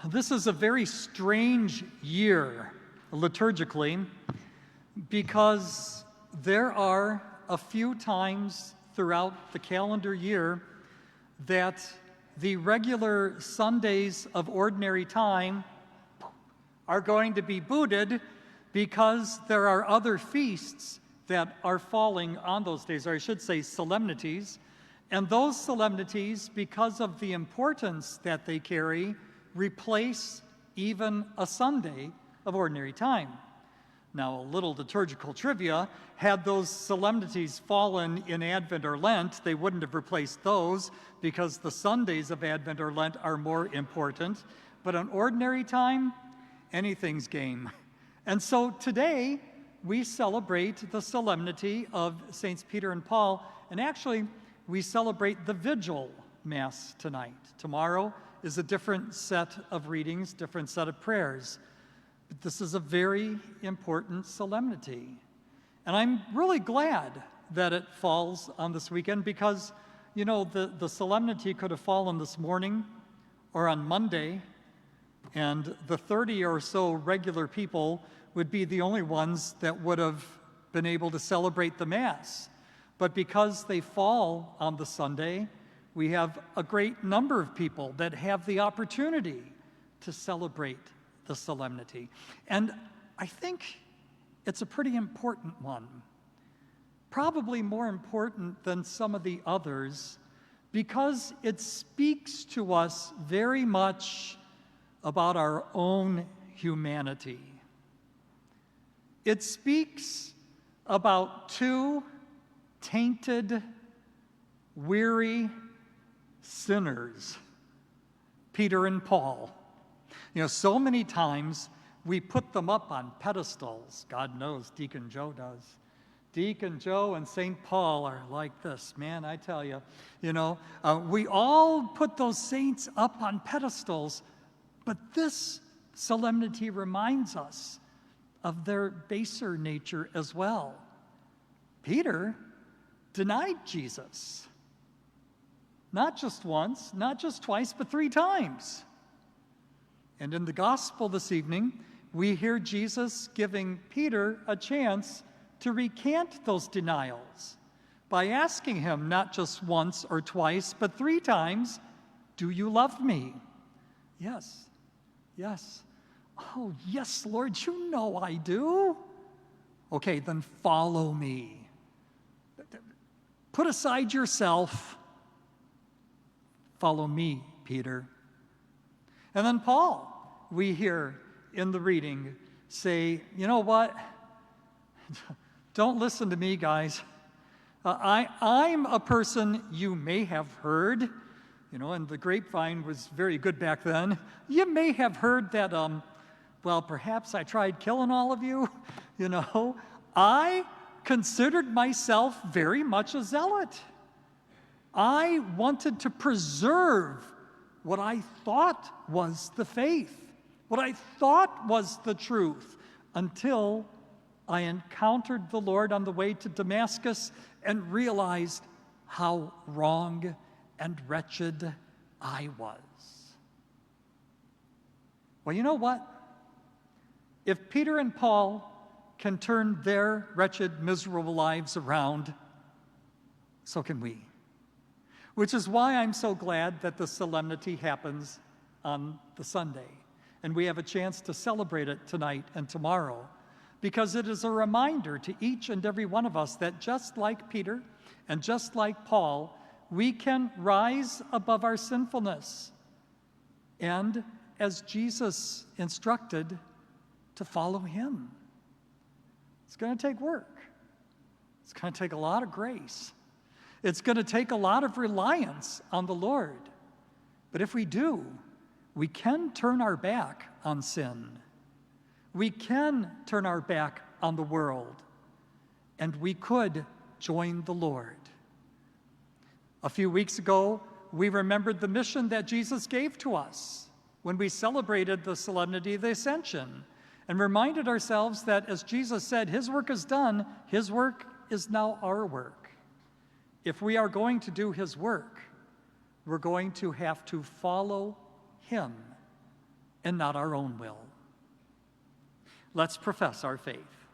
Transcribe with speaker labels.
Speaker 1: This is a very strange year liturgically because there are a few times throughout the calendar year that the regular Sundays of ordinary time are going to be booted because there are other feasts that are falling on those days, or I should say solemnities. And those solemnities, because of the importance that they carry, replace even a Sunday of ordinary time. Now, a little liturgical trivia, had those solemnities fallen in Advent or Lent, they wouldn't have replaced those because the Sundays of Advent or Lent are more important. But on ordinary time, anything's game. And so today, we celebrate the solemnity of Saints Peter and Paul, and actually, we celebrate the Vigil Mass tonight. Tomorrow is a different set of readings, different set of prayers. But this is a very important solemnity. And I'm really glad that it falls on this weekend because, you know, the solemnity could have fallen this morning or on Monday, and the 30 or so regular people would be the only ones that would have been able to celebrate the Mass. But because they fall on the Sunday, we have a great number of people that have the opportunity to celebrate the solemnity. And I think it's a pretty important one, probably more important than some of the others, because it speaks to us very much about our own humanity. It speaks about two tainted, weary sinners, Peter and Paul. You know, so many times we put them up on pedestals. God knows Deacon Joe does. Deacon Joe and St. Paul are like this, man, I tell you. You know, we all put those saints up on pedestals, but this solemnity reminds us of their baser nature as well. Peter denied Jesus. Not just once, not just twice, but 3 times. And in the gospel this evening, we hear Jesus giving Peter a chance to recant those denials by asking him not just once or twice, but 3 times, "Do you love me?" "Yes, yes." "Oh, yes, Lord, you know I do." "Okay, then follow me. Put aside yourself. Follow me, Peter." And then Paul, we hear in the reading, say, "You know what? Don't listen to me, guys. I'm a person you may have heard." You know, and the grapevine was very good back then. "You may have heard that, well, perhaps I tried killing all of you." You know, I considered myself very much a zealot. I wanted to preserve what I thought was the faith, what I thought was the truth, until I encountered the Lord on the way to Damascus and realized how wrong and wretched I was. Well, you know what? If Peter and Paul can turn their wretched, miserable lives around, so can we. Which is why I'm so glad that the solemnity happens on the Sunday. And we have a chance to celebrate it tonight and tomorrow, because it is a reminder to each and every one of us that just like Peter and just like Paul, we can rise above our sinfulness and, as Jesus instructed, to follow him. It's going to take work. It's going to take a lot of grace. It's going to take a lot of reliance on the Lord. But if we do, we can turn our back on sin. We can turn our back on the world. And we could join the Lord. A few weeks ago, we remembered the mission that Jesus gave to us when we celebrated the Solemnity of the Ascension, and reminded ourselves that, as Jesus said, his work is done, his work is now our work. If we are going to do his work, we're going to have to follow him and not our own will. Let's profess our faith.